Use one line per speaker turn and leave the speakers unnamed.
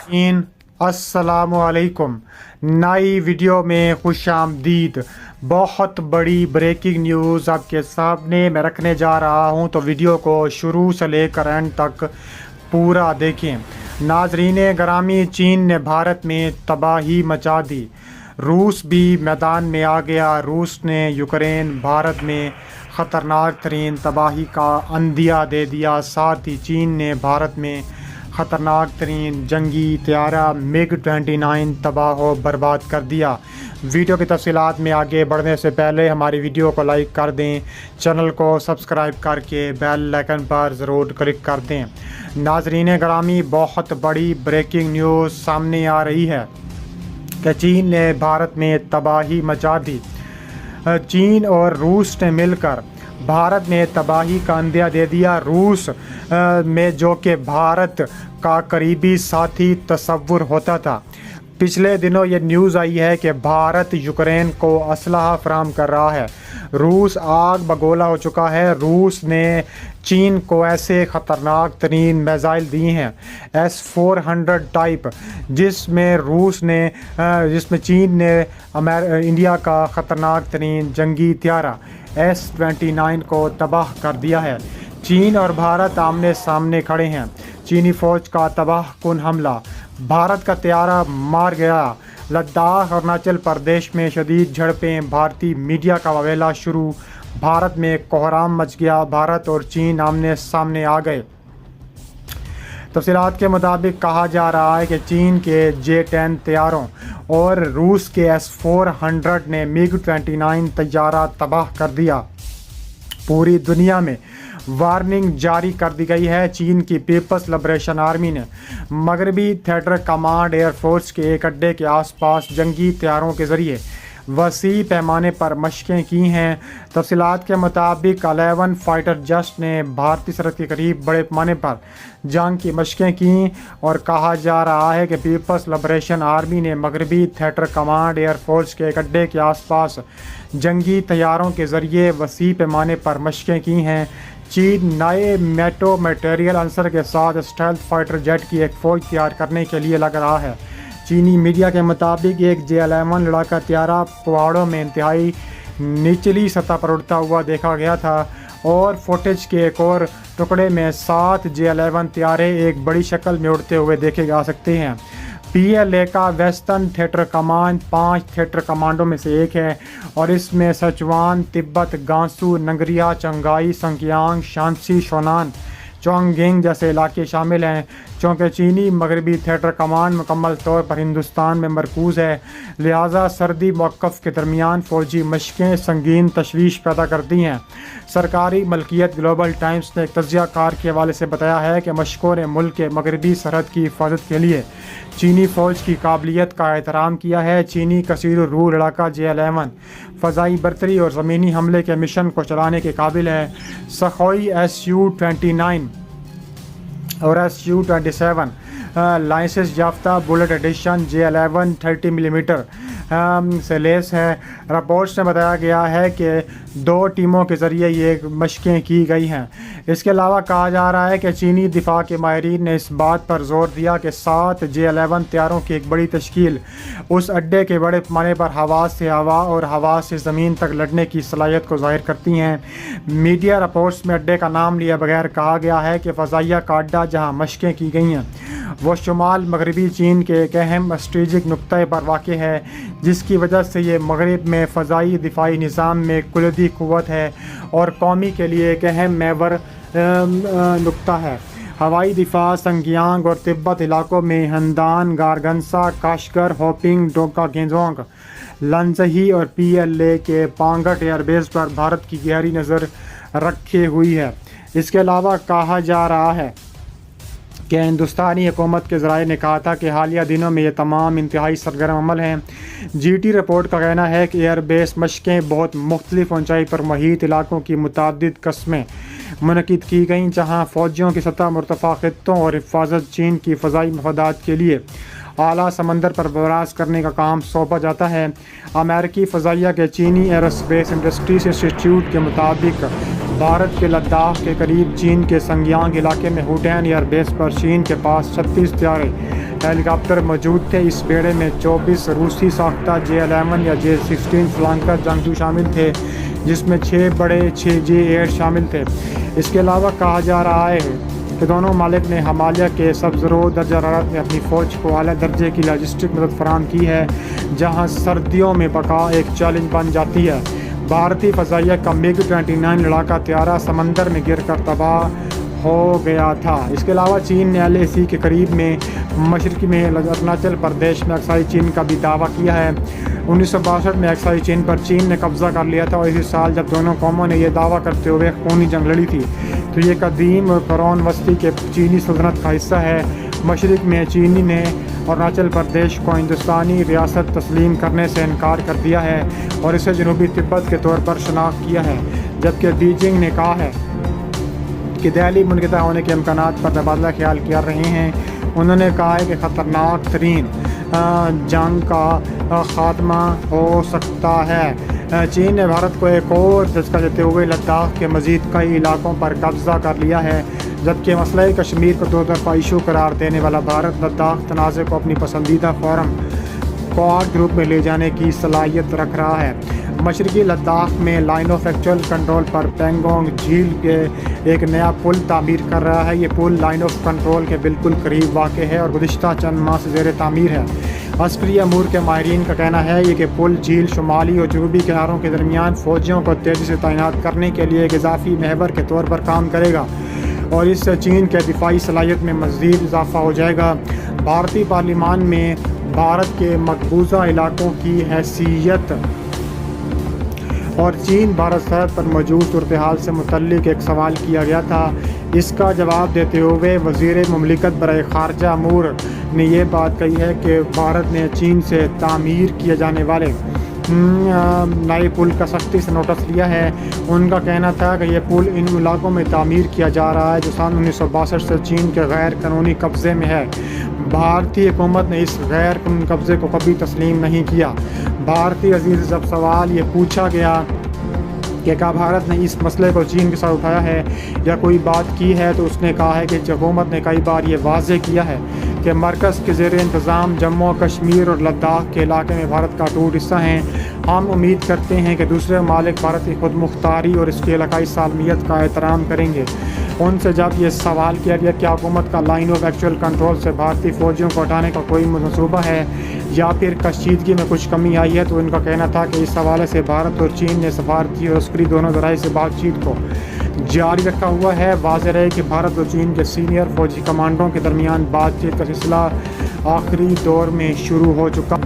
नाज़रीन अस्सलामुअलैकुम। नई वीडियो में खुश आमदीद। बहुत बड़ी ब्रेकिंग न्यूज़ आपके सामने मैं रखने जा रहा हूं, तो वीडियो को शुरू से लेकर एंड तक पूरा देखें। नाज़रीन गिरामी, चीन ने भारत में तबाही मचा दी। रूस भी मैदान में आ गया। रूस ने यूक्रेन भारत में ख़तरनाक तरीन तबाही का अंदिया दे दिया। साथ ही चीन ने भारत में ख़तरनाक तरीन जंगी त्यारा MiG-29 तबाह व बर्बाद कर दिया। वीडियो की तफसीलात में आगे बढ़ने से पहले हमारी वीडियो को लाइक कर दें, चैनल को सब्सक्राइब करके बेल आइकन पर ज़रूर क्लिक कर दें। नाज़रीन गिरामी, बहुत बड़ी ब्रेकिंग न्यूज़ सामने आ रही है कि चीन ने भारत में तबाही मचा दी। चीन और रूस ने मिलकर भारत में तबाही का अंदिया दे दिया। रूस में जो कि भारत का करीबी साथी तस्वुर होता था। पिछले दिनों ये न्यूज़ आई है कि भारत यूक्रेन को असलहा फराहम कर रहा है। रूस आग बगोला हो चुका है। रूस ने चीन को ऐसे ख़तरनाक तरीन मिसाइल दिए हैं S-400 टाइप, जिसमें चीन ने इंडिया का ख़तरनाक तरीन जंगी त्यारा S-29 को तबाह कर दिया है। चीन और भारत आमने सामने खड़े हैं। चीनी फ़ौज का तबाह कुन हमला, भारत का त्यारा मार गया। लद्दाख और अरुणाचल प्रदेश में शदीद झड़पें, भारतीय मीडिया का ववेला शुरू। भारत में कोहराम मच गया। भारत और चीन आमने सामने आ गए। तफसीलात के मुताबिक कहा जा रहा है कि चीन के J-10 तैयारों और रूस के S-400 ने MiG-29 तैयारा तबाह कर दिया। पूरी दुनिया में वार्निंग जारी कर दी गई है। चीन की पीपल्स लिबरेशन आर्मी ने मगरबी थिएटर कमांड एयरफोर्स के एक अड्डे के आसपास जंगी तैयारों के ज़रिए वसी पैमाने पर मशक़ें की हैं। तफसीलात के मुताबिक 11 फाइटर जेट्स ने भारतीय सरहद के करीब बड़े पैमाने पर जंग की मशक़ें की और कहा जा रहा है कि पीपल्स लिबरेशन आर्मी ने मगरबी थिएटर कमांड एयरफोर्स के एक अड्डे के आसपास जंगी तैयारों के ज़रिए वसी पैमाने पर मशक़ें की हैं। चीन नए मेट्रो मटेरियल अंसर के साथ स्टेल्थ फाइटर जेट की एक फ़ौज तैयार करने के लिए लग रहा है। चीनी मीडिया के मुताबिक एक J-11 लड़ाका त्यारा पहाड़ों में इंतहाई निचली सतह पर उड़ता हुआ देखा गया था और फुटेज के एक और टुकड़े में 7 J-11 त्यारे एक बड़ी शक्ल में उड़ते हुए देखे जा सकते हैं। PLA का वेस्टर्न थिएटर कमांड 5 थिएटर कमांडों में से एक है और इसमें सचुआन, तिब्बत, गांसू, नंगरिया, चंगाई, संकियांग, शांसी, शोनान, चोंगगिंग जैसे इलाके शामिल हैं। चूँकि चीनी मगरबी थिएटर कमांड मुकम्मल तौर पर हिंदुस्तान में मरकूज़ है, लिहाजा सर्दी मौक़िफ़ के दरमियान फ़ौजी मशक़ें संगीन तशवीश पैदा करती हैं। सरकारी मलकियत ग्लोबल टाइम्स ने एक तज्ज़िया कार के हवाले से बताया है कि मशक़ों ने मुल्क के मगरबी सरहद की हिफाजत के लिए चीनी फ़ौज की काबिलियत का एहतराम किया है। चीनी कसीर रू लड़ाका J-11 फ़ज़ाई बर्तरी और ज़मीनी हमले के मिशन को चलाने के काबिल है। सखोई Su-29 और Su-27 लाइसेंस याफ्ता बुलेट एडिशन J-11 30 मिलीमीटर से लेस है। रिपोर्ट्स में बताया गया है कि 2 टीमों के ज़रिए ये मशक़ें की गई हैं। इसके अलावा कहा जा रहा है कि चीनी दिफा के माहिरीन ने इस बात पर जोर दिया कि 7 J-11 तैयारों की एक बड़ी तश्कील उस अड्डे के बड़े पैमाने पर हवा से हवा और हवा से ज़मीन तक लड़ने की सलाहियत को ज़ाहिर करती हैं। मीडिया रिपोर्ट्स में अड्डे का नाम लिया बगैर कहा गया है कि फ़ज़ाइया का अड्डा जहाँ मशक़ें की गई हैं वो शुमाल मगरबी चीन के एक अहम स्ट्रेटेजिक नुक्ते पर वाक़ है, जिसकी वजह से ये मगरब में फ़ज़ाई दिफाई निज़ाम में कुल्लती क़ुव्वत है और कौमी के लिए एक अहम महवर नुक्ता है। हवाई दिफा संगियांग और तिब्बत इलाकों में हंदान, गारगनसा, काशगर, होपिंग, डोका गेंजोंग, लंजही और PLA के पांगट एयरबेस पर भारत की गहरी नज़र रखे हुई है। इसके अलावा कहा जा रहा है कि हिंदुस्तानी हुकूमत के ज़राए ने कहा था कि हालिया दिनों में ये तमाम इंतहाई सरगर्म अमल हैं। GT रिपोर्ट का कहना है कि एयरबेस मशक़ें बहुत मुख्तलिफ़ ऊंचाई पर मुहीत इलाकों की मुतादिद कस्में मुनक़िद की गईं, जहाँ फ़ौजियों की सतह मुर्तफ़ा ख़ित्तों और हिफाजत चीन की फ़ज़ाई मफादात के लिए आला समंदर पर बराज करने का काम सौंपा जाता है। अमेरिकी फ़ज़ाइया के चीनी एरोस्पेस इंडस्ट्रीज इंस्टीट्यूट के मुताबिक भारत के लद्दाख के करीब चीन के संगियांग इलाके में हुटैन एयरबेस पर चीन के पास 36 त्यारे ہیلی کاپٹر موجود تھے۔ اس بیڑے میں 24 روسی ساختہ J-11 یا J-16 فلانکر جنگجو شامل تھے، جس میں 6 بڑے J-8 شامل تھے۔ اس کے علاوہ کہا جا رہا ہے کہ دونوں ممالک نے ہمالیہ کے سبز درجہ حرارت میں اپنی فوج کو اعلیٰ درجے کی لاجسٹک مدد فراہم کی ہے، جہاں سردیوں میں بقا ایک چیلنج بن جاتی ہے۔ بھارتی فضائیہ کا MiG-29 لڑاکا طیارہ سمندر میں گر کر تباہ ہو گیا تھا۔ اس کے علاوہ چین نے LAC کے قریب میں مشرقی میں اروناچل پردیش میں اقصائی چین کا بھی دعویٰ کیا ہے۔ 1962 میں اقصائی چین پر چین نے قبضہ کر لیا تھا، اور اسی سال جب دونوں قوموں نے یہ دعویٰ کرتے ہوئے خونی جنگ لڑی تھی، تو یہ قدیم اور قرون وسطی کے چینی سلطنت کا حصہ ہے۔ مشرق میں چینی نے اروناچل پردیش کو ہندوستانی ریاست تسلیم کرنے سے انکار کر دیا ہے اور اسے جنوبی تبت کے طور پر شناخت کیا ہے، جبکہ بیجنگ نے کہا ہے کہ دہلی منقطع ہونے کے امکانات پر تبادلہ خیال کر رہے ہیں۔ انہوں نے کہا ہے کہ خطرناک ترین جنگ کا خاتمہ ہو سکتا ہے۔ چین نے بھارت کو ایک اور دھچکا دیتے ہوئے لداخ کے مزید کئی علاقوں پر قبضہ کر لیا ہے، جبکہ مسئلہ کشمیر کو دو طرفہ ایشو قرار دینے والا بھارت لداخ تنازع کو اپنی پسندیدہ فورم کوآڈ گروپ میں لے جانے کی صلاحیت رکھ رہا ہے۔ مشرقی لداخ میں لائن آف ایکچوئل کنٹرول پر پینگونگ جھیل کے ایک نیا پل تعمیر کر رہا ہے۔ یہ پل لائن آف کنٹرول کے بالکل قریب واقع ہے اور گزشتہ چند ماہ سے زیر تعمیر ہے۔ عسکری امور کے ماہرین کا کہنا ہے کہ پل جھیل شمالی اور جنوبی کناروں کے درمیان فوجیوں کو تیزی سے تعینات کرنے کے لیے ایک اضافی محور کے طور پر کام کرے گا، اور اس سے چین کے دفاعی صلاحیت میں مزید اضافہ ہو جائے گا۔ بھارتی پارلیمان میں بھارت کے مقبوضہ علاقوں کی حیثیت اور چین بھارت سرحد پر موجود صورتحال سے متعلق ایک سوال کیا گیا تھا۔ اس کا جواب دیتے ہوئے وزیر مملکت برائے خارجہ امور نے یہ بات کہی ہے کہ بھارت نے چین سے تعمیر کیے جانے والے نئے پل کا سختی سے نوٹس لیا ہے۔ ان کا کہنا تھا کہ یہ پل ان علاقوں میں تعمیر کیا جا رہا ہے جو سن 1962 سے چین کے غیر قانونی قبضے میں ہے۔ بھارتی حکومت نے اس غیر قانونی قبضے کو کبھی تسلیم نہیں کیا۔ بھارتی وزیر سے جب سوال یہ پوچھا گیا کہ کیا بھارت نے اس مسئلے کو چین کے ساتھ اٹھایا ہے یا کوئی بات کی ہے، تو اس نے کہا ہے کہ حکومت نے کئی بار یہ واضح کیا ہے کہ مرکز کے زیر انتظام جموں و کشمیر اور لداخ کے علاقے میں بھارت کا اٹوٹ حصہ ہیں۔ ہم امید کرتے ہیں کہ دوسرے ممالک بھارت کی خود مختاری اور اس کی علاقائی سالمیت کا احترام کریں گے۔ ان سے جب یہ سوال کیا گیا کہ حکومت کا لائن آف ایکچوئل کنٹرول سے بھارتی فوجیوں کو ہٹانے کا کوئی منصوبہ ہے یا پھر کشیدگی میں کچھ کمی آئی ہے، تو ان کا کہنا تھا کہ اس حوالے سے بھارت اور چین نے سفارتی اور عسکری دونوں ذرائع سے بات چیت کو جاری رکھا ہوا ہے۔ واضح رہے کہ بھارت اور چین کے سینئر فوجی کمانڈروں کے درمیان بات چیت کا سلسلہ آخری دور میں شروع ہو چکا۔